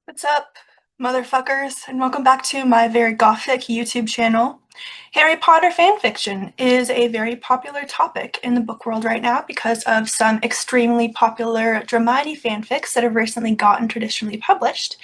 What's up, motherfuckers, and welcome back to my very gothic YouTube channel. Harry Potter fanfiction is a very popular topic in the book world right now because of some extremely popular Dramedy fanfics that have recently gotten traditionally published.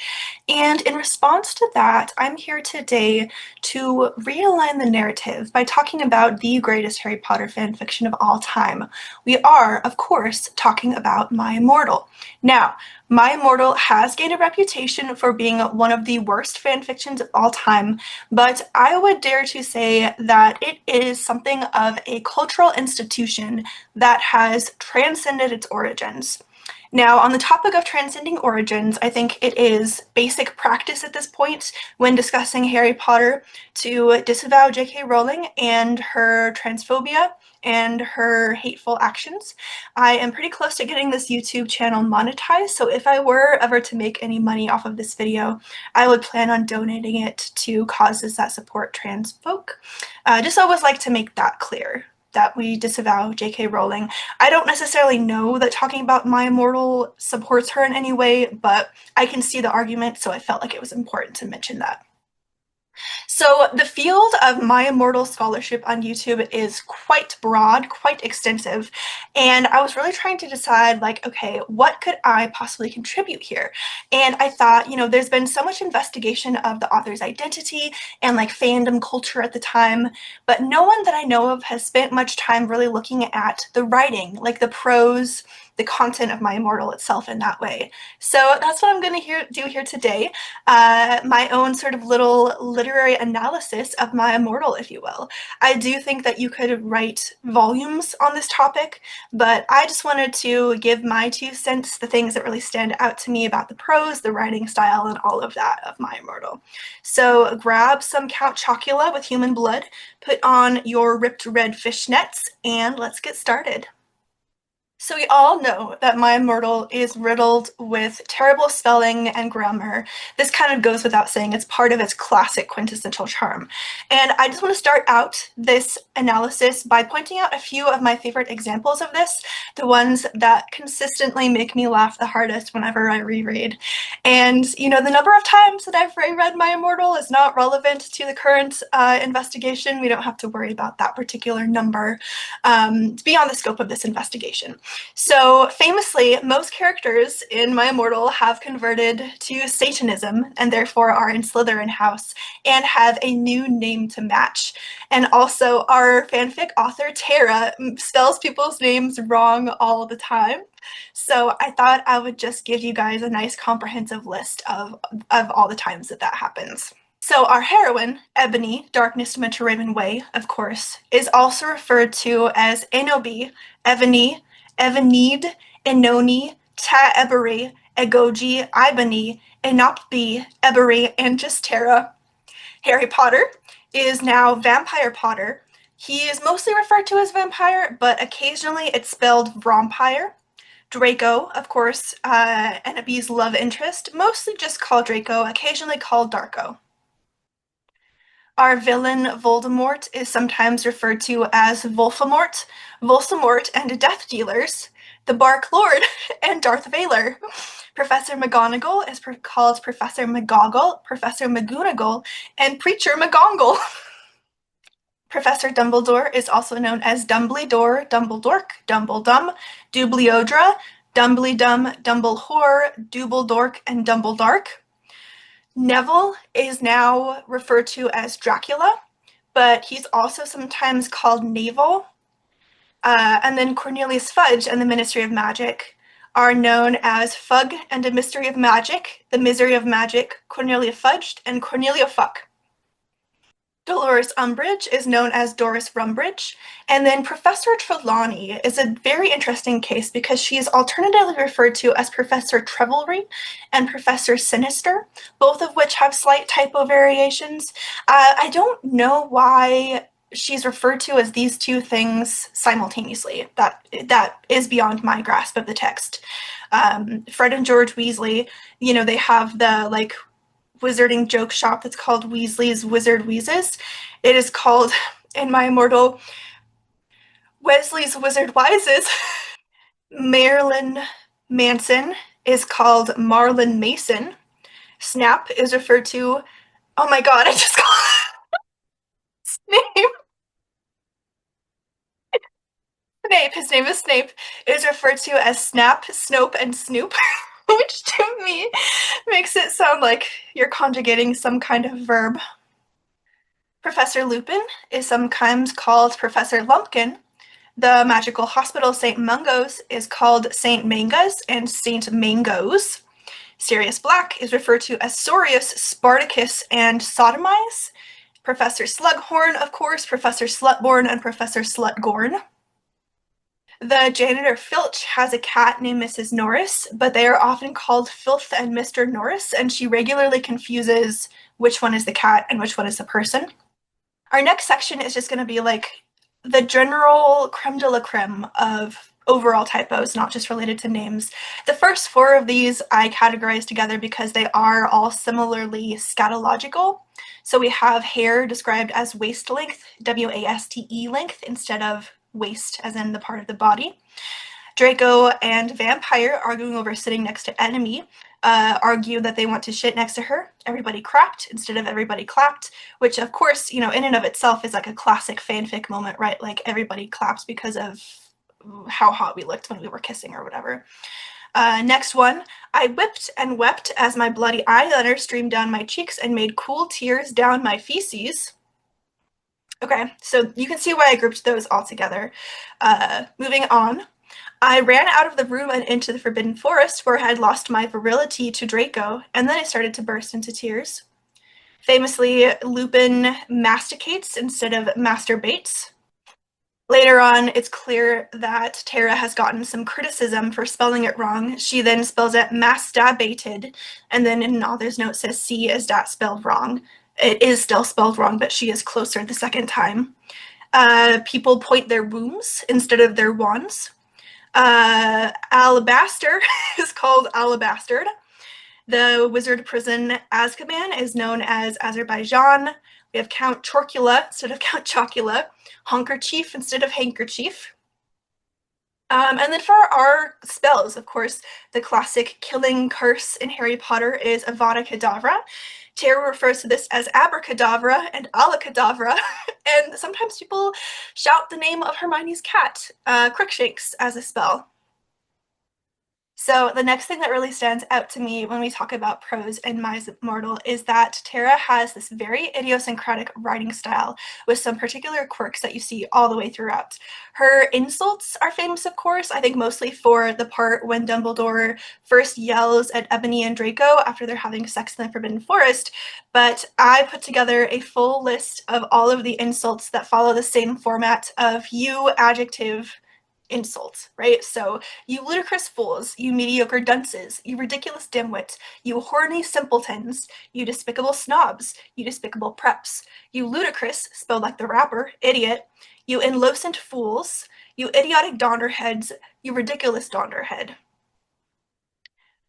And in response to that, I'm here today to realign the narrative by talking about the greatest Harry Potter fanfiction of all time. We are, of course, talking about My Immortal. Now, My Immortal has gained a reputation for being one of the worst fanfictions of all time, but I would dare to say that it is something of a cultural institution that has transcended its origins. Now, on the topic of transcending origins, I think it is basic practice at this point when discussing Harry Potter to disavow J.K. Rowling and her transphobia and her hateful actions. I am pretty close to getting this YouTube channel monetized, so if I were ever to make any money off of this video, I would plan on donating it to causes that support trans folk. Just always like to make that clear, that we disavow J.K. Rowling. I don't necessarily know that talking about My Immortal supports her in any way, but I can see the argument, so I felt like it was important to mention that. So the field of My Immortal scholarship on YouTube is quite broad, quite extensive, and I was really trying to decide, like, okay, what could I possibly contribute here? And I thought, there's been so much investigation of the author's identity and like fandom culture at the time, but no one that I know of has spent much time really looking at the writing, like the prose, the content of My Immortal itself in that way. So that's what I'm going to do here today. My own sort of little literary analysis of My Immortal, if you will. I do think that you could write volumes on this topic, but I just wanted to give my 2 cents, the things that really stand out to me about the prose, the writing style, and all of that of My Immortal. So grab some Count Chocula with human blood, put on your ripped red fishnets, and let's get started. So we all know that My Immortal is riddled with terrible spelling and grammar. This kind of goes without saying. It's part of its classic quintessential charm. And I just want to start out this analysis by pointing out a few of my favorite examples of this, the ones that consistently make me laugh the hardest whenever I reread. And, the number of times that I've reread My Immortal is not relevant to the current investigation. We don't have to worry about that particular number. It's beyond the scope of this investigation. So famously, most characters in My Immortal have converted to Satanism and therefore are in Slytherin House and have a new name to match. And also, our fanfic author, Tara, spells people's names wrong all the time. So I thought I would just give you guys a nice comprehensive list of all the times that happens. So our heroine, Ebony, Darkness Meant to Raven Way, of course, is also referred to as Enobi, Evany, Evanid, Enoni, Ta Ebery, Egoji, Ibani, Enopbi, Ebery, and just Tara. Harry Potter is now Vampire Potter. He is mostly referred to as Vampire, but occasionally it's spelled Vrompire. Draco, of course, Enobi's love interest, mostly just called Draco, occasionally called Darko. Our villain, Voldemort, is sometimes referred to as Volfamort, Volsamort, and Death Dealers, the Bark Lord, and Darth Vader. Professor McGonagall is called Professor McGoggle, Professor McGonagall, and Preacher McGongle. Professor Dumbledore is also known as Dumbledore, Dumbledork, Dumbledum, Dubliodra, Dumblydum, Dumblehore, Dubledork, and Dumbledark. Neville is now referred to as Dracula, but he's also sometimes called Navel. And then Cornelius Fudge and the Ministry of Magic are known as Fug and a Mystery of Magic, the Misery of Magic, Cornelia Fudged, and Cornelia Fuck. Dolores Umbridge is known as Doris Rumbridge, and then Professor Trelawney is a very interesting case because she is alternatively referred to as Professor Trevelry and Professor Sinister, both of which have slight typo variations. I don't know why she's referred to as these two things simultaneously. That is beyond my grasp of the text. Fred and George Weasley, they have the wizarding joke shop that's called Weasley's Wizard Wheezes. It is called, in My Immortal, Wesley's Wizard Wises. Marilyn Manson is called Marlon Mason. Snap is referred to. Oh my god, I just called Snape. Snape, his name is Snape, is referred to as Snap, Snope, and Snoop, which to me makes it sound like you're conjugating some kind of verb. Professor Lupin is sometimes called Professor Lumpkin. The magical hospital St. Mungo's is called St. Mangas and St. Mangoes. Sirius Black is referred to as Sorius, Spartacus, and Sodomize. Professor Slughorn, of course, Professor Slutborn, and Professor Slutgorn. The janitor Filch has a cat named Mrs. Norris, but they are often called Filth and Mr. Norris, and she regularly confuses which one is the cat and which one is the person. Our next section is just going to be like the general creme de la creme of overall typos, not just related to names. The first four of these I categorized together because they are all similarly scatological. So we have hair described as waist length, W-A-S-T-E length, instead of waist as in the part of the body. Draco and Vampire, arguing over sitting next to enemy, argue that they want to shit next to her. Everybody crapped instead of everybody clapped, which of course, you know, in and of itself is like a classic fanfic moment, right? Like everybody claps because of how hot we looked when we were kissing or whatever. Next one, I whipped and wept as my bloody eyeliner streamed down my cheeks and made cool tears down my feces. Okay, so you can see why I grouped those all together. Moving on, I ran out of the room and into the Forbidden Forest where I had lost my virility to Draco, and then I started to burst into tears. Famously, Lupin masticates instead of masturbates. Later on, it's clear that Tara has gotten some criticism for spelling it wrong. She then spells it masturbated, and then in an author's note says C is that spelled wrong. It is still spelled wrong, but she is closer the second time. People point their wombs instead of their wands. Alabaster is called Alabastard. The wizard prison Azkaban is known as Azerbaijan. We have Count Chorkula instead of Count Chocula. Honkerchief instead of handkerchief. And then for our spells, of course, the classic killing curse in Harry Potter is Avada Kedavra. Tara refers to this as abracadabra and alacadabra, and sometimes people shout the name of Hermione's cat, Crookshanks, as a spell. So the next thing that really stands out to me when we talk about prose in My Immortal is that Tara has this very idiosyncratic writing style with some particular quirks that you see all the way throughout. Her insults are famous, of course, I think mostly for the part when Dumbledore first yells at Ebony and Draco after they're having sex in the Forbidden Forest, but I put together a full list of all of the insults that follow the same format of you adjective insults, right? So, you ludicrous fools, you mediocre dunces, you ridiculous dimwit, you horny simpletons, you despicable snobs, you despicable prepz, you ludicrous, spelled like the rapper, idiot, you inlocent fools, you idiotic donderheads, you ridiculous donderhead.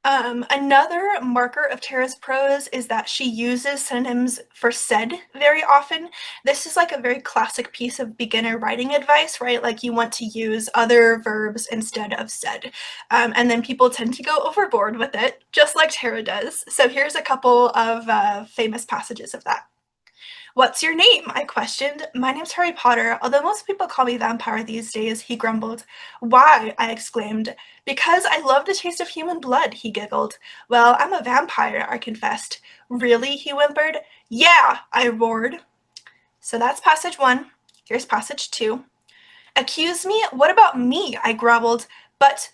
Another marker of Tara's prose is that she uses synonyms for said very often. This is like a very classic piece of beginner writing advice, right? Like you want to use other verbs instead of said. And then people tend to go overboard with it, just like Tara does. So here's a couple of famous passages of that. What's your name? I questioned. My name's Harry Potter, although most people call me Vampire these days, he grumbled. Why? I exclaimed. Because I love the taste of human blood, he giggled. Well, I'm a vampire, I confessed. Really? He whimpered. Yeah, I roared. So that's passage one. Here's passage two. Accuse me? What about me? I growled. But,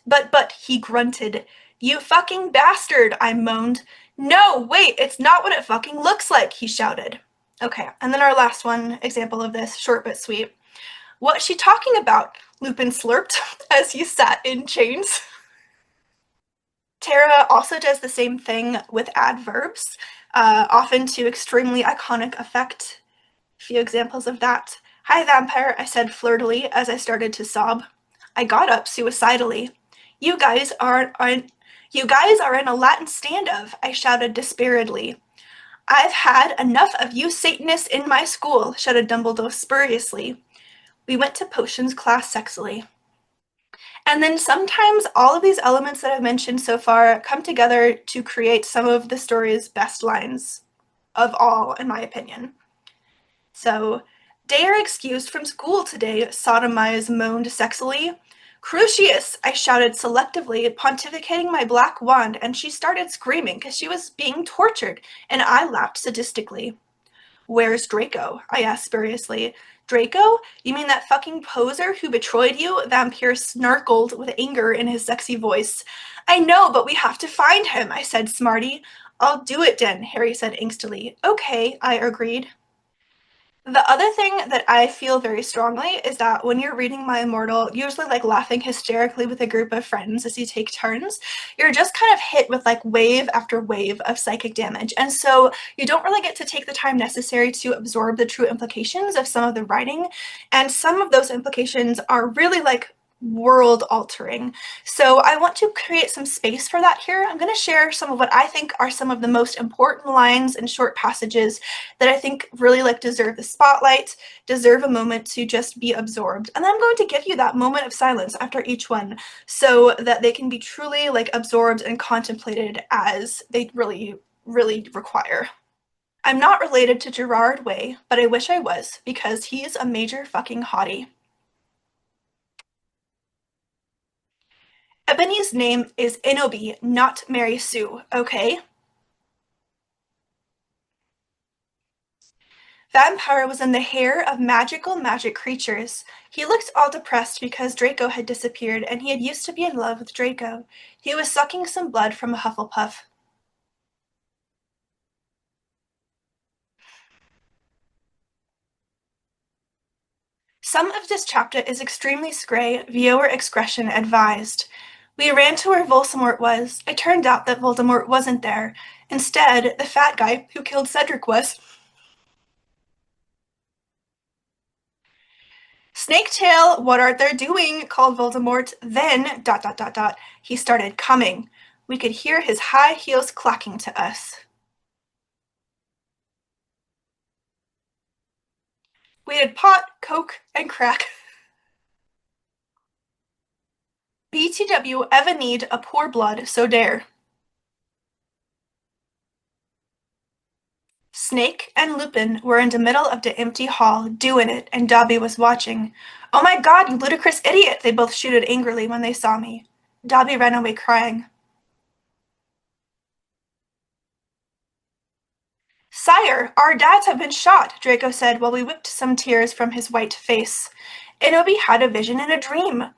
he grunted. You fucking bastard, I moaned. No, wait, it's not what it fucking looks like, he shouted. Okay, and then our last one example of this, short but sweet. What's she talking about? Lupin slurped as he sat in chains. Tara also does the same thing with adverbs, often to extremely iconic effect. A few examples of that. Hi, vampire, I said flirtily as I started to sob. I got up suicidally. You guys are in a Latin stand-of, I shouted despairedly. I've had enough of you Satanists in my school, shouted Dumbledore spuriously. We went to potions class sexily. And then sometimes all of these elements that I've mentioned so far come together to create some of the story's best lines of all, in my opinion. So, "Dare excused from school today," Sotomize moaned sexily. "Crucius," I shouted selectively, pontificating my black wand, and she started screaming because she was being tortured, and I laughed sadistically. "Where's Draco?" I asked spuriously. "Draco? You mean that fucking poser who betrayed you?" Vampire snarkled with anger in his sexy voice. "I know, but we have to find him," I said, smarty. "I'll do it, Den," Harry said angstily. "Okay," I agreed. The other thing that I feel very strongly is that when you're reading My Immortal, usually like laughing hysterically with a group of friends as you take turns, you're just kind of hit with like wave after wave of psychic damage. And so you don't really get to take the time necessary to absorb the true implications of some of the writing. And some of those implications are really like world altering. So I want to create some space for that here. I'm going to share some of what I think are some of the most important lines and short passages that I think really like deserve the spotlight, deserve a moment to just be absorbed. And I'm going to give you that moment of silence after each one so that they can be truly like absorbed and contemplated as they really, really require. "I'm not related to Gerard Way, but I wish I was, because he's a major fucking hottie. Ebony's name is Inobi, not Mary Sue, okay?" Vampire was in the hair of magical magic creatures. He looked all depressed because Draco had disappeared, and he had used to be in love with Draco. He was sucking some blood from a Hufflepuff. Some of this chapter is extremely scray, viewer excretion advised. We ran to where Voldemort was. It turned out that Voldemort wasn't there. Instead, the fat guy who killed Cedric was. "Snaketail, what art thou doing?" called Voldemort. Then, he started coming. We could hear his high heels clacking to us. We had pot, coke, and crack. BTW ever need a poor blood, so dare. Snake and Lupin were in the middle of the empty hall, doing it, and Dobby was watching. "Oh my god, you ludicrous idiot!" they both shouted angrily when they saw me. Dobby ran away crying. "Sire, our dads have been shot," Draco said while we whipped some tears from his white face. "Inobi had a vision in a dream."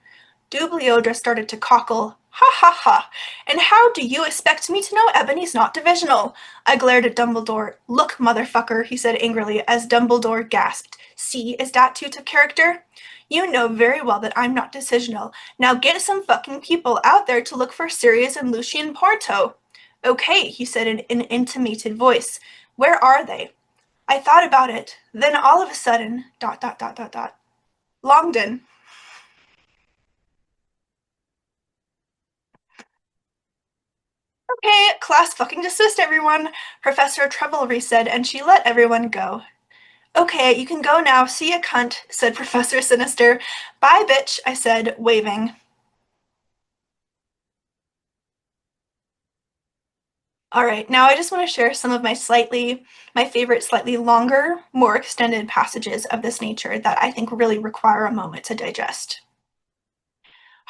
Dubliodra started to cockle. "Ha ha ha! And how do you expect me to know Ebony's not divisional?" I glared at Dumbledore. "Look, motherfucker," he said angrily as Dumbledore gasped. "See, is that too to character? You know very well that I'm not decisional. Now get some fucking people out there to look for Sirius and Lucian Porto." "Okay," he said in an intimated voice. "Where are they?" I thought about it. Then all of a sudden, Longdon. "Okay, class fucking dismissed, everyone," Professor Trevelry said, and she let everyone go. "Okay, you can go now. See ya, cunt," said Professor Sinister. "Bye, bitch," I said, waving. All right, now I just want to share some of my favorite slightly longer, more extended passages of this nature that I think really require a moment to digest.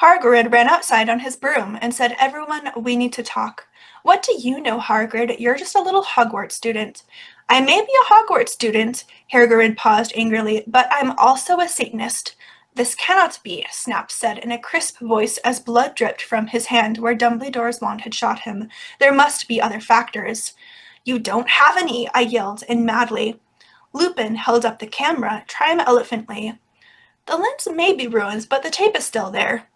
Hagrid ran outside on his broom and said, "Everyone, we need to talk." "What do you know, Hagrid? You're just a little Hogwarts student." "I may be a Hogwarts student," Hagrid paused angrily, "but I'm also a Satanist." "This cannot be," Snap said in a crisp voice as blood dripped from his hand where Dumbledore's wand had shot him. "There must be other factors." "You don't have any," I yelled, and madly. Lupin held up the camera, triumphantly. "The lens may be ruined, but the tape is still there."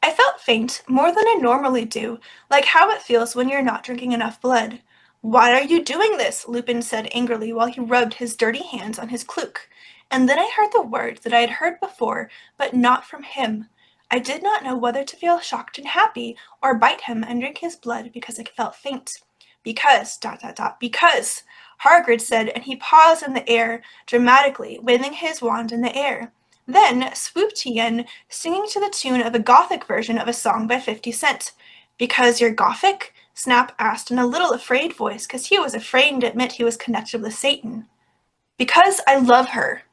I felt faint, more than I normally do, like how it feels when you're not drinking enough blood. "Why are you doing this?" Lupin said angrily while he rubbed his dirty hands on his cloak. And then I heard the words that I had heard before, but not from him. I did not know whether to feel shocked and happy, or bite him and drink his blood because I felt faint. "Because, because," Hagrid said, and he paused in the air, dramatically, waving his wand in the air. Then swooped he in, singing to the tune of a Gothic version of a song by 50 Cent. Because you're Gothic? Snap asked in a little afraid voice, because he was afraid to admit he was connected with Satan. Because I love her.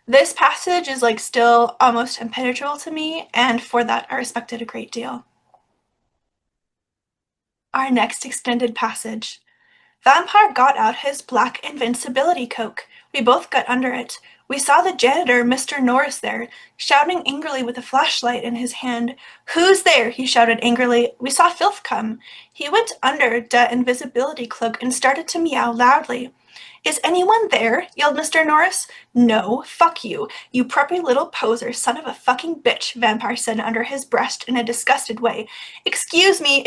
This passage is like still almost impenetrable to me, and for that I respect it a great deal. Our next extended passage. Vampire got out his black invincibility coke. We both got under it. We saw the janitor, Mr. Norris, there, shouting angrily with a flashlight in his hand. Who's there? He shouted angrily. We saw Filth come. He went under the invisibility cloak and started to meow loudly. Is anyone there? Yelled Mr. Norris. No, fuck you. You preppy little poser, son of a fucking bitch, Vampire said under his breast in a disgusted way. Excuse me,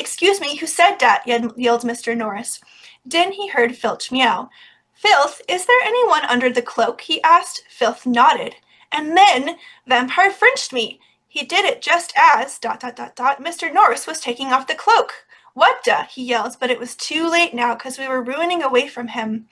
who said that? Yelled Mr. Norris. Then he heard Filch meow. Filth, is there anyone under the cloak? He asked. Filth nodded. And then Vampire Frenched me. He did it just as ... Mr. Norris was taking off the cloak. What the? He yelled, but it was too late now because we were ruining away from him.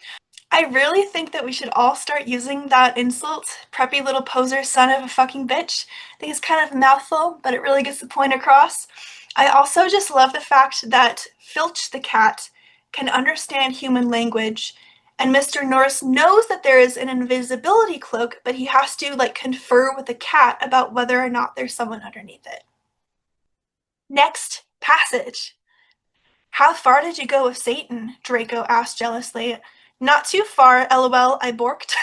I really think that we should all start using that insult, preppy little poser son of a fucking bitch. I think it's kind of a mouthful, but it really gets the point across. I also just love the fact that Filch the cat can understand human language, and Mr. Norris knows that there is an invisibility cloak, but he has to like confer with the cat about whether or not there's someone underneath it. Next passage. How far did you go with Satan? Draco asked jealously. Not too far, lol, I borked.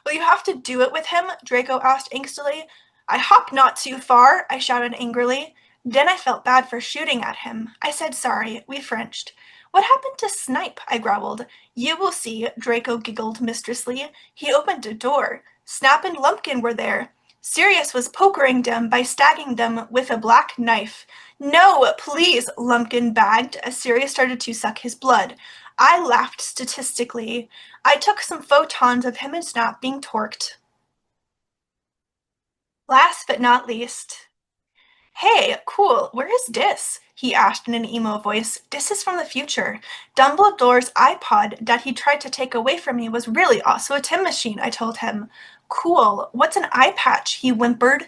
Will you have to do it with him? Draco asked angstily. I hop not too far, I shouted angrily. Then I felt bad for shooting at him. I said sorry. We Frenched. What happened to Snipe? I growled. You will see, Draco giggled mistressly. He opened a door. Snap and Lumpkin were there. Sirius was pokering them by stabbing them with a black knife. No, please, Lumpkin bagged as Sirius started to suck his blood. I laughed statistically. I took some photons of him and Snap being torqued. Last but not least. Hey, cool, where is Dis? He asked in an emo voice. Dis is from the future. Dumbledore's iPod that he tried to take away from me was really also a Tim machine, I told him. Cool, what's an eye patch? He whimpered.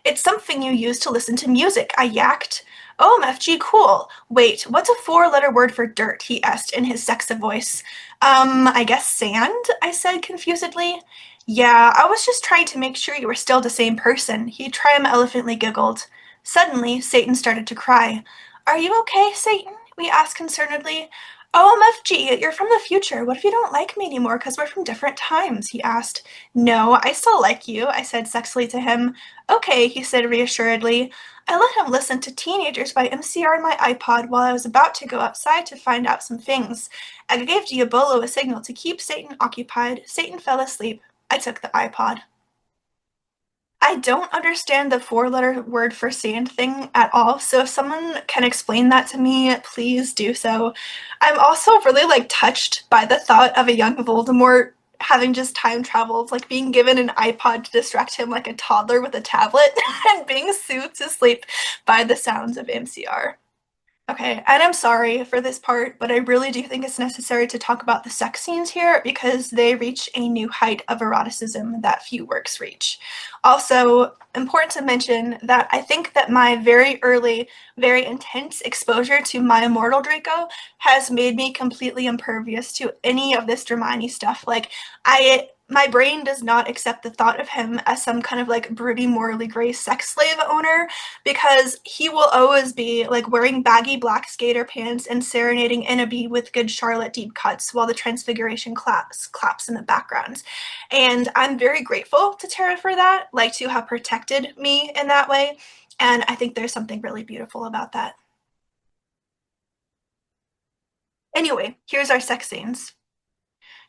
It's something you use to listen to music, I yacked. OMFG, cool. Wait, what's a four-letter word for dirt? He asked in his sexy voice. I guess sand? I said confusedly. Yeah, I was just trying to make sure you were still the same person. He triumphantly giggled. Suddenly, Satan started to cry. Are you okay, Satan? We asked concernedly. OMFG, you're from the future. What if you don't like me anymore because we're from different times? He asked. No, I still like you, I said sexily to him. Okay, he said reassuredly. I let him listen to Teenagers by MCR on my iPod while I was about to go outside to find out some things. I gave Diabolo a signal to keep Satan occupied. Satan fell asleep. I took the iPod. I don't understand the four-letter word for sand thing at all, so if someone can explain that to me, please do so. I'm also really like touched by the thought of a young Voldemort having just time traveled, like being given an iPod to distract him like a toddler with a tablet and being soothed to sleep by the sounds of MCR. Okay, and I'm sorry for this part, but I really do think it's necessary to talk about the sex scenes here because they reach a new height of eroticism that few works reach. Also, important to mention that I think that my very early, very intense exposure to My Immortal Draco has made me completely impervious to any of this Hermione stuff. Like, my brain does not accept the thought of him as some kind of like broody, morally gray sex slave owner because he will always be like wearing baggy black skater pants and serenading Innaby with Good Charlotte deep cuts while the Transfiguration claps in the background. And I'm very grateful to Tara for that, like to have protected me in that way. And I think there's something really beautiful about that. Anyway, here's our sex scenes.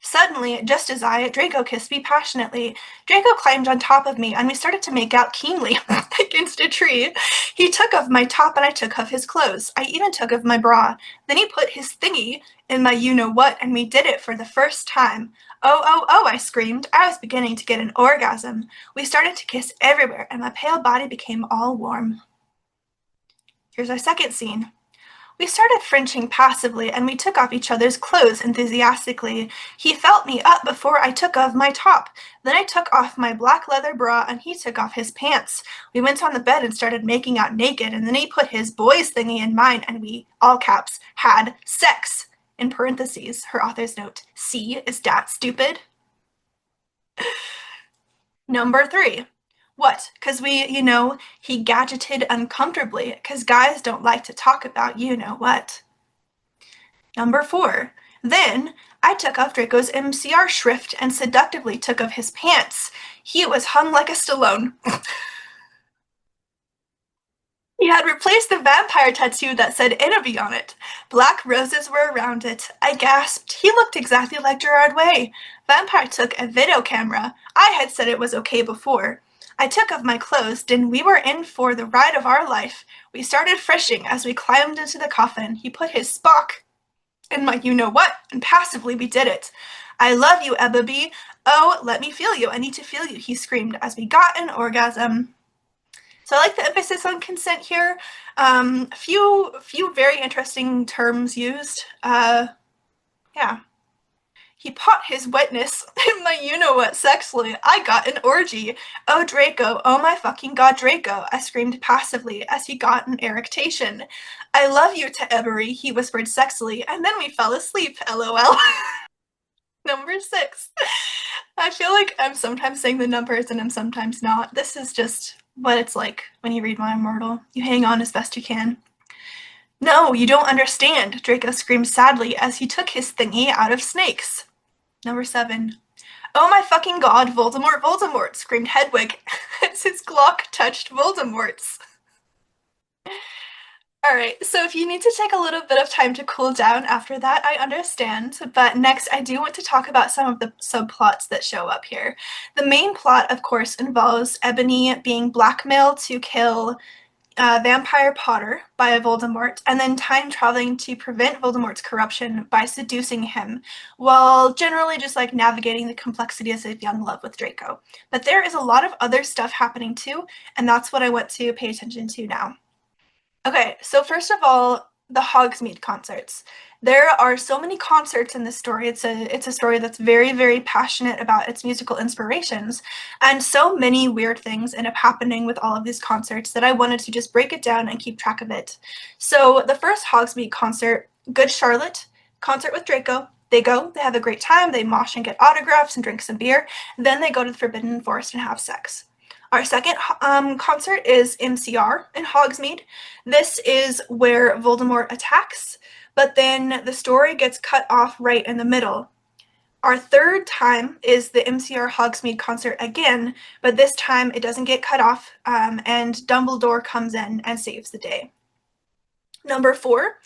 Suddenly, just as Draco kissed me passionately. Draco climbed on top of me, and we started to make out keenly against a tree. He took off my top, and I took off his clothes. I even took off my bra. Then he put his thingy in my you-know-what, and we did it for the first time. Oh, oh, oh, I screamed. I was beginning to get an orgasm. We started to kiss everywhere, and my pale body became all warm. Here's our second scene. We started Frenching passively, and we took off each other's clothes enthusiastically. He felt me up before I took off my top. Then I took off my black leather bra, and he took off his pants. We went on the bed and started making out naked, and then he put his boys thingy in mine, and we, all caps, had sex. In parentheses, her author's note, C, is dat stupid? Number 3. What? Because he gadgeted uncomfortably, because guys don't like to talk about you-know-what. Number 4. Then, I took off Draco's MCR shrift and seductively took off his pants. He was hung like a Stallone. He had replaced the vampire tattoo that said Enemy on it. Black roses were around it. I gasped. He looked exactly like Gerard Way. Vampire took a video camera. I had said it was okay before. I took off my clothes, and we were in for the ride of our life. We started frishing as we climbed into the coffin. He put his Spock in my you-know-what, and passively we did it. I love you, Ebba B. Oh, let me feel you. I need to feel you, he screamed as we got an orgasm. So I like the emphasis on consent here. A few very interesting terms used. Yeah. He pot his wetness in my you-know-what sexually. I got an orgy. Oh, Draco. Oh, my fucking god, Draco. I screamed passively as he got an erectation. I love you to Ebery, he whispered sexily, and then we fell asleep, lol. Number 6. I feel like I'm sometimes saying the numbers and I'm sometimes not. This is just what it's like when you read My Immortal. You hang on as best you can. No, you don't understand, Draco screamed sadly as he took his thingy out of Snake's. Number 7. Oh my fucking god, Voldemort, Voldemort, screamed Hedwig as his Glock touched Voldemort's. Alright, so if you need to take a little bit of time to cool down after that, I understand, but next I do want to talk about some of the subplots that show up here. The main plot, of course, involves Ebony being blackmailed to kill Vampire Potter by Voldemort, and then time traveling to prevent Voldemort's corruption by seducing him, while generally just like navigating the complexities of young love with Draco. But there is a lot of other stuff happening too, and that's what I want to pay attention to now. Okay, so first of all, the Hogsmeade concerts. There are so many concerts in this story. It's a story that's very, very passionate about its musical inspirations, and so many weird things end up happening with all of these concerts that I wanted to just break it down and keep track of it. So the first Hogsmeade concert, Good Charlotte, concert with Draco. They go, they have a great time, they mosh and get autographs and drink some beer, then they go to the Forbidden Forest and have sex. Our second concert is MCR in Hogsmeade. This is where Voldemort attacks, but then the story gets cut off right in the middle. Our third time is the MCR Hogsmeade concert again, but this time it doesn't get cut off, and Dumbledore comes in and saves the day. Number 4,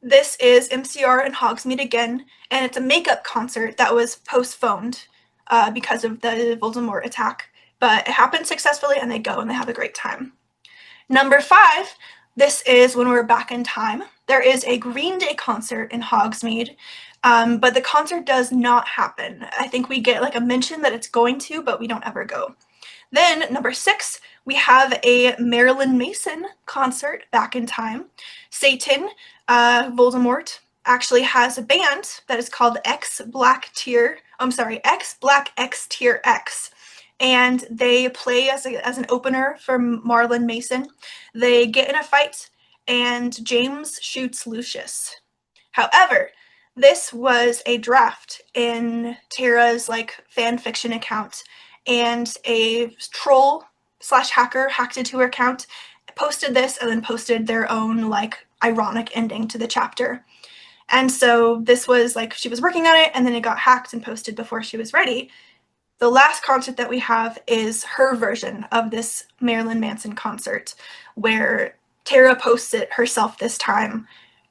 this is MCR in Hogsmeade again, and it's a makeup concert that was postponed because of the Voldemort attack. But it happens successfully, and they go and they have a great time. Number 5, this is when we're back in time. There is a Green Day concert in Hogsmeade, but the concert does not happen. I think we get like a mention that it's going to, but we don't ever go. Then number 6, we have a Marilyn Mason concert back in time. Satan, Voldemort, actually has a band that is called X Black X Tier X. And they play as an opener for Marilyn Mason. They get in a fight, and James shoots Lucius. However, this was a draft in Tara's fan fiction account, and a troll / hacker hacked into her account, posted this, and then posted their own ironic ending to the chapter. And so this was she was working on it, and then it got hacked and posted before she was ready. The last concert that we have is her version of this Marilyn Manson concert, where Tara posts it herself this time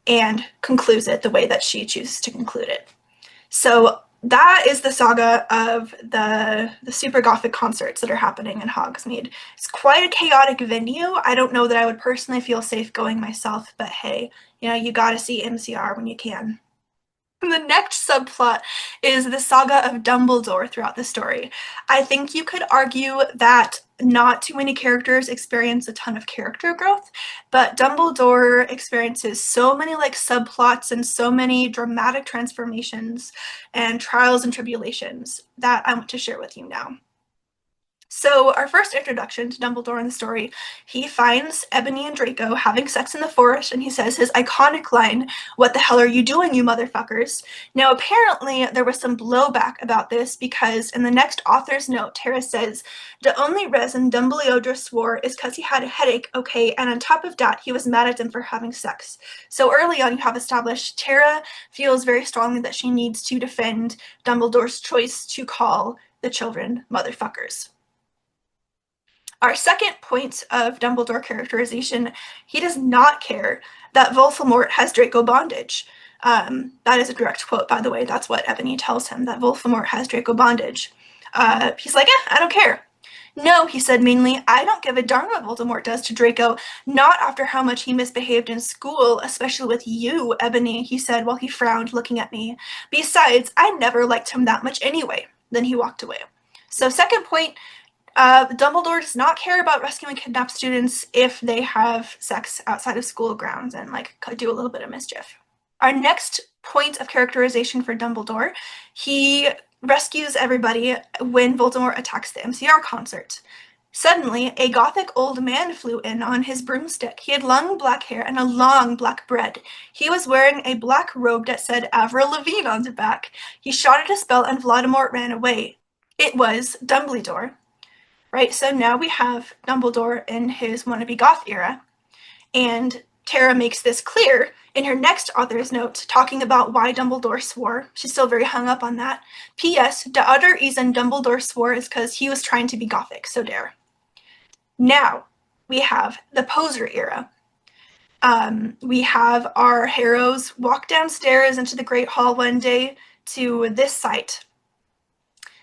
and concludes it the way that she chooses to conclude it. So that is the saga of the super gothic concerts that are happening in Hogsmeade. It's quite a chaotic venue. I don't know that I would personally feel safe going myself, but hey, you gotta see MCR when you can. The next subplot is the saga of Dumbledore throughout the story. I think you could argue that not too many characters experience a ton of character growth, but Dumbledore experiences so many like subplots and so many dramatic transformations and trials and tribulations that I want to share with you now. So, our first introduction to Dumbledore in the story, he finds Ebony and Draco having sex in the forest, and he says his iconic line, "What the hell are you doing, you motherfuckers?" Now, apparently, there was some blowback about this because in the next author's note, Tara says, "The only reason Dumbledore swore is because he had a headache, okay, and on top of that, he was mad at him for having sex." So, early on, you have established Tara feels very strongly that she needs to defend Dumbledore's choice to call the children motherfuckers. Our second point of Dumbledore characterization, he does not care that Voldemort has Draco bondage. That is a direct quote, by the way. That's what Ebony tells him, that Voldemort has Draco bondage. He's like, I don't care. No, he said meanly, I don't give a darn what Voldemort does to Draco, not after how much he misbehaved in school, especially with you, Ebony, he said while he frowned, looking at me. Besides, I never liked him that much anyway. Then he walked away. So second point, Dumbledore does not care about rescuing kidnapped students if they have sex outside of school grounds and like do a little bit of mischief. Our next point of characterization for Dumbledore, he rescues everybody when Voldemort attacks the MCR concert. Suddenly, a gothic old man flew in on his broomstick. He had long black hair and a long black beard. He was wearing a black robe that said Avril Lavigne on the back. He shouted a spell and Voldemort ran away. It was Dumbledore. Right, so now we have Dumbledore in his wannabe goth era, and Tara makes this clear in her next author's note, talking about why Dumbledore swore. She's still very hung up on that. P.S. The other reason Dumbledore swore is because he was trying to be gothic, so there. Now, we have the poser era. We have our heroes walk downstairs into the Great Hall one day to this site.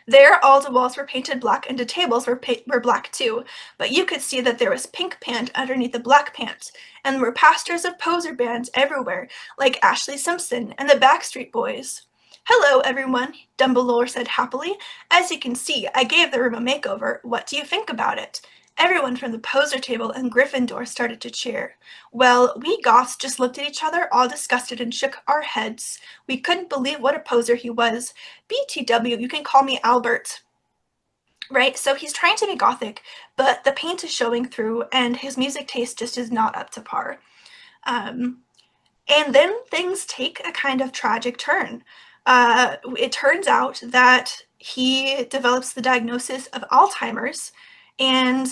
There, all the walls were painted black and the tables were black too, but you could see that there was pink paint underneath the black pants, and there were posters of poser bands everywhere, like Ashley Simpson and the Backstreet Boys. Hello, everyone, Dumbledore said happily. As you can see, I gave the room a makeover. What do you think about it? Everyone from the poser table and Gryffindor started to cheer. Well, we goths just looked at each other, all disgusted, and shook our heads. We couldn't believe what a poser he was. BTW, you can call me Albert. Right, so he's trying to be gothic, but the paint is showing through, and his music taste just is not up to par. And then things take a kind of tragic turn. It turns out that he develops the diagnosis of Alzheimer's, and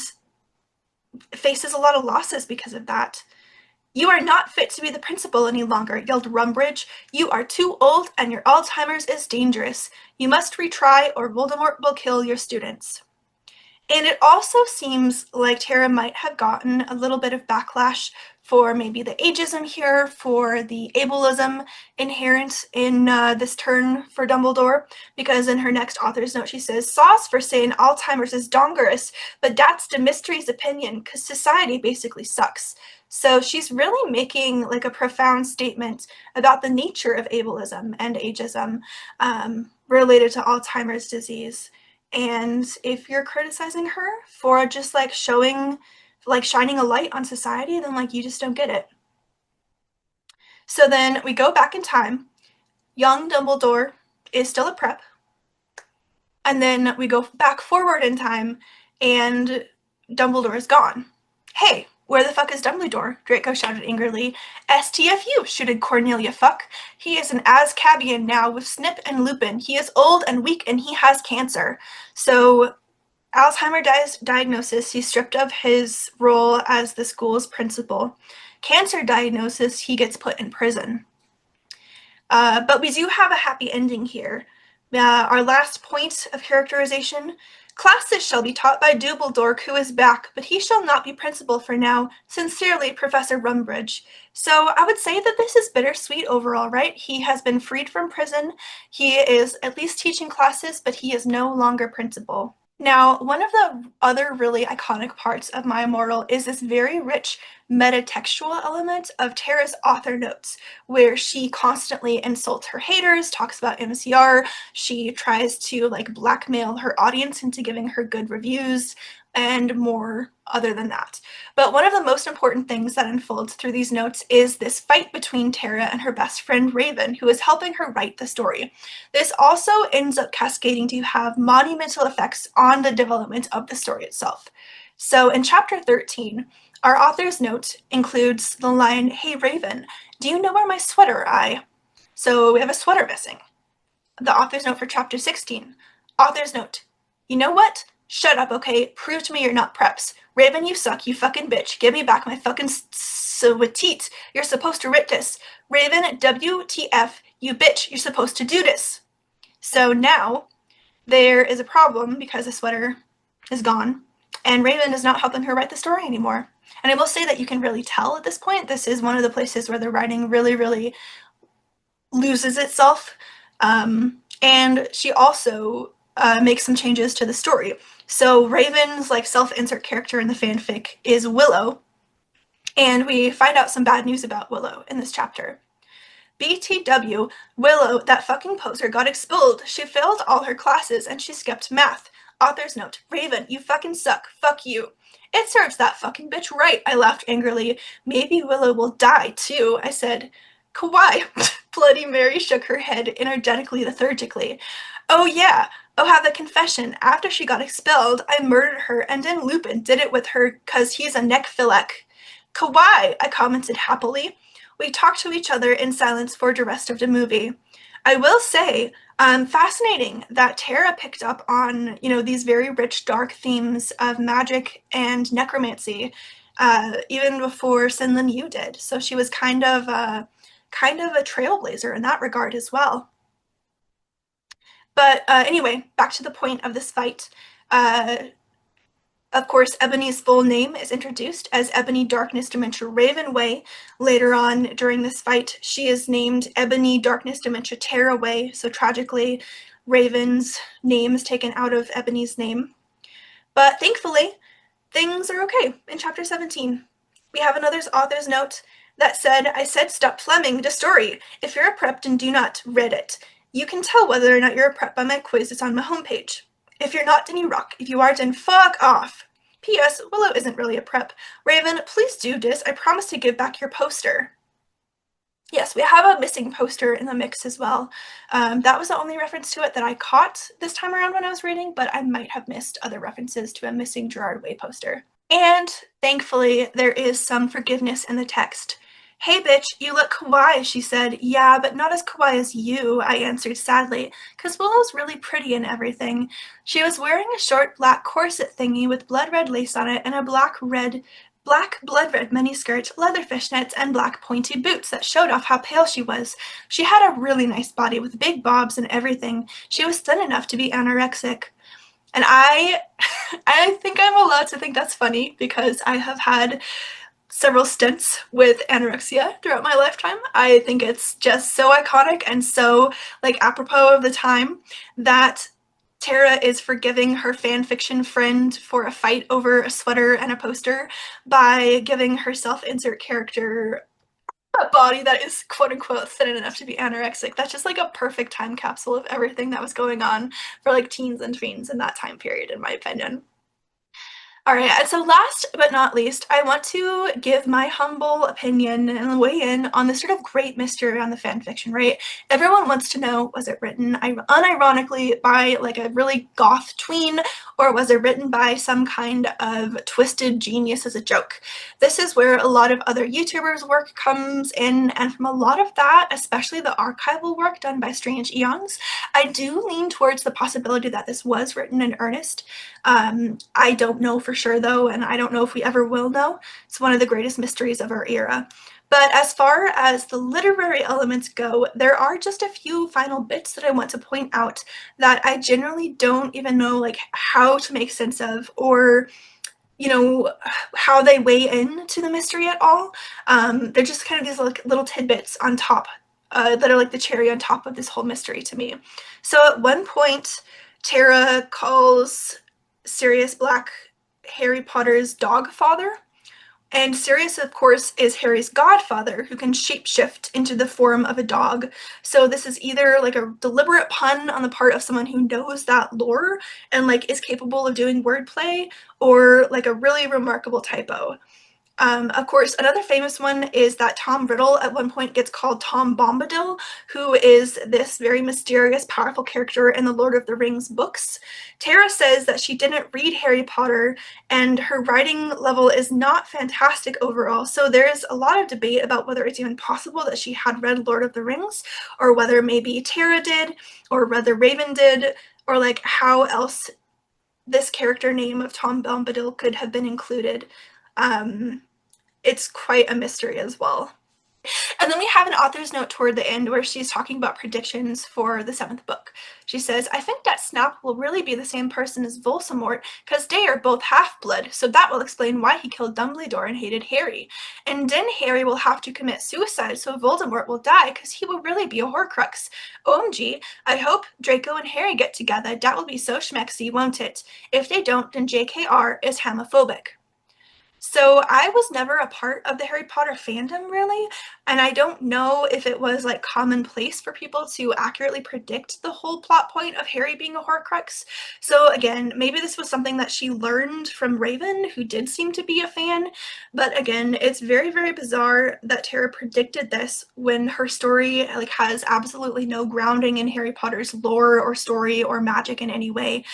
faces a lot of losses because of that. You are not fit to be the principal any longer, yelled Rumbridge. You are too old and your Alzheimer's is dangerous. You must retry or Voldemort will kill your students. And it also seems like Tara might have gotten a little bit of backlash for maybe the ageism here, for the ableism inherent in this turn for Dumbledore, because in her next author's note she says, "Sauce for saying Alzheimer's is dangerous, but that's the mystery's opinion, because society basically sucks." So she's really making like a profound statement about the nature of ableism and ageism related to Alzheimer's disease. And if you're criticizing her for just like showing, like shining a light on society, then like you just don't get it. So then we go back in time. Young Dumbledore is still a prep. And then we go back forward in time and Dumbledore is gone. Hey, where the fuck is Dumbledore? Draco shouted angrily. STFU, shooted Cornelia Fuck. He is an Azkabian now with Snip and Lupin. He is old and weak and he has cancer. So, Alzheimer's diagnosis, he's stripped of his role as the school's principal. Cancer diagnosis, he gets put in prison. But we do have a happy ending here. Our last point of characterization, classes shall be taught by Dumbledore, who is back, but he shall not be principal for now. Sincerely, Professor Rumbridge. So I would say that this is bittersweet overall, right? He has been freed from prison. He is at least teaching classes, but he is no longer principal. Now, one of the other really iconic parts of My Immortal is this very rich metatextual element of Tara's author notes, where she constantly insults her haters, talks about MCR, she tries to like blackmail her audience into giving her good reviews, and more other than that. But one of the most important things that unfolds through these notes is this fight between Tara and her best friend Raven, who is helping her write the story. This also ends up cascading to have monumental effects on the development of the story itself. So in chapter 13, our author's note includes the line, "Hey Raven, do you know where my sweater I?" So we have a sweater missing. The author's note for chapter 16. Author's note, "You know what? Shut up, okay? Prove to me you're not prepz. Raven, you suck, you fucking bitch. Give me back my fucking sweateat. You're supposed to writ this. Raven, WTF, you bitch, you're supposed to do this." So now there is a problem because the sweater is gone and Raven is not helping her write the story anymore. And I will say that you can really tell at this point, this is one of the places where the writing really, really loses itself. And she also makes some changes to the story. So Raven's like self-insert character in the fanfic is Willow, and we find out some bad news about Willow in this chapter. BTW, Willow, that fucking poser, got expelled. She failed all her classes and she skipped math. Author's note, Raven, you fucking suck. Fuck you. It serves that fucking bitch right, I laughed angrily. Maybe Willow will die too, I said. Kawaii. Bloody Mary shook her head energetically, lethargically. Oh yeah. Oh, have a confession. After she got expelled, I murdered her and then Lupin did it with her 'cause he's a necrophiliac. Kawaii, I commented happily. We talked to each other in silence for the rest of the movie. I will say, fascinating that Tara picked up on, these very rich, dark themes of magic and necromancy, even before Sinlin Yu did. So she was kind of a trailblazer in that regard as well. But anyway, back to the point of this fight. Of course, Ebony's full name is introduced as Ebony Darkness Dementia Ravenway. Later on during this fight, she is named Ebony Darkness Dementia Tearaway, so tragically, Raven's name is taken out of Ebony's name. But thankfully, things are okay in chapter 17. We have another author's note that said, I said stop flamming the story. If you're a prep, then do not read it. You can tell whether or not you're a prep by my quiz that's on my homepage. If you're not, then you rock. If you are, then fuck off. P.S. Willow isn't really a prep. Raven, please do this. I promise to give back your poster. Yes, we have a missing poster in the mix as well. That was the only reference to it that I caught this time around when I was reading, but I might have missed other references to a missing Gerard Way poster. And thankfully, there is some forgiveness in the text. Hey bitch, you look kawaii, she said. Yeah, but not as kawaii as you, I answered sadly, because Willow's really pretty and everything. She was wearing a short black corset thingy with blood red lace on it and a black blood red miniskirt, leather fishnets, and black pointy boots that showed off how pale she was. She had a really nice body with big bobs and everything. She was thin enough to be anorexic. And I think I'm allowed to think that's funny because I have had several stints with anorexia throughout my lifetime. I think it's just so iconic and so like apropos of the time that Tara is forgiving her fanfiction friend for a fight over a sweater and a poster by giving her self-insert character a body that is quote-unquote thin enough to be anorexic. That's just like a perfect time capsule of everything that was going on for like teens and tweens in that time period, in my opinion. All right, and so last but not least, I want to give my humble opinion and weigh in on this sort of great mystery around the fan fiction, right? Everyone wants to know, was it written unironically by like a really goth tween, or was it written by some kind of twisted genius as a joke? This is where a lot of other YouTubers' work comes in, and from a lot of that, especially the archival work done by Strange Aeons, I do lean towards the possibility that this was written in earnest. I don't know for sure though, and I don't know if we ever will know. It's one of the greatest mysteries of our era. But as far as the literary elements go, there are just a few final bits that I want to point out that I generally don't even know like how to make sense of, or how they weigh into the mystery at all. They're just kind of these like little tidbits on top that are like the cherry on top of this whole mystery to me. So at one point, Tara calls Sirius Black, Harry Potter's dog father. And Sirius, of course, is Harry's godfather, who can shapeshift into the form of a dog. So this is either like a deliberate pun on the part of someone who knows that lore and like is capable of doing wordplay, or like a really remarkable typo. Of course, another famous one is that Tom Riddle at one point gets called Tom Bombadil, who is this very mysterious, powerful character in the Lord of the Rings books. Tara says that she didn't read Harry Potter and her writing level is not fantastic overall, so there's a lot of debate about whether it's even possible that she had read Lord of the Rings, or whether maybe Tara did, or whether Raven did, or like how else this character name of Tom Bombadil could have been included. It's quite a mystery as well. And then we have an author's note toward the end where she's talking about predictions for the 7th book. She says, I think that Snap will really be the same person as Voldemort, because they are both half-blood, so that will explain why he killed Dumbledore and hated Harry. And then Harry will have to commit suicide, so Voldemort will die, because he will really be a Horcrux. OMG, I hope Draco and Harry get together. That will be so schmexy, won't it? If they don't, then JKR is homophobic. So I was never a part of the Harry Potter fandom, really, and I don't know if it was like commonplace for people to accurately predict the whole plot point of Harry being a Horcrux. So again, maybe this was something that she learned from Raven, who did seem to be a fan, but again, it's very, very bizarre that Tara predicted this when her story like has absolutely no grounding in Harry Potter's lore or story or magic in any way.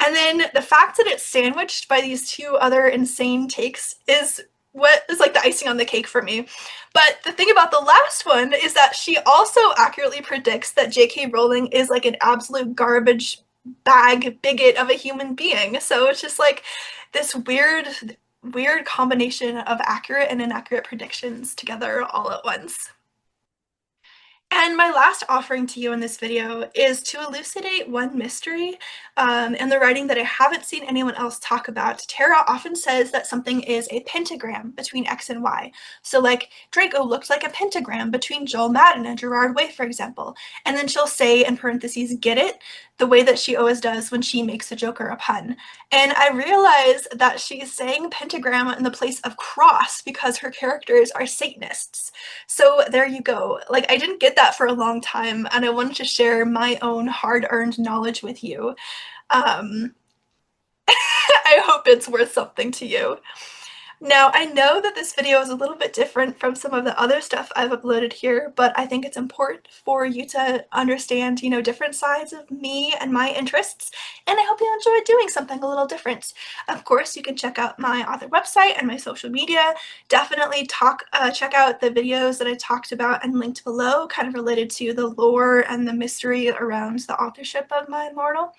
And then the fact that it's sandwiched by these two other insane takes is what is like the icing on the cake for me. But the thing about the last one is that she also accurately predicts that J.K. Rowling is like an absolute garbage bag bigot of a human being. So it's just like this weird combination of accurate and inaccurate predictions together all at once. And my last offering to you in this video is to elucidate one mystery in the writing that I haven't seen anyone else talk about. Tara often says that something is a pentagram between X and Y. So like Draco looked like a pentagram between Joel Madden and Gerard Way, for example. And then she'll say in parentheses, get it? The way that she always does when she makes a joke or a pun. And I realize that she's saying pentagram in the place of cross because her characters are Satanists. So there you go. Like, I didn't get that for a long time, and I wanted to share my own hard-earned knowledge with you. Um, I hope it's worth something to you. Now, I know that this video is a little bit different from some of the other stuff I've uploaded here, but I think it's important for you to understand, you know, different sides of me and my interests, and I hope you enjoyed doing something a little different. Of course, you can check out my author website and my social media. Definitely check out the videos that I talked about and linked below, kind of related to the lore and the mystery around the authorship of My Immortal.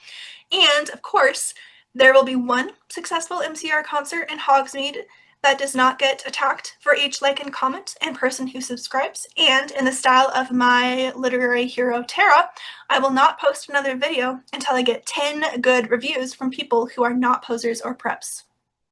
And, of course, there will be one successful MCR concert in Hogsmeade that does not get attacked for each like and comment and person who subscribes. And in the style of my literary hero Tara, I will not post another video until I get 10 good reviews from people who are not posers or preps.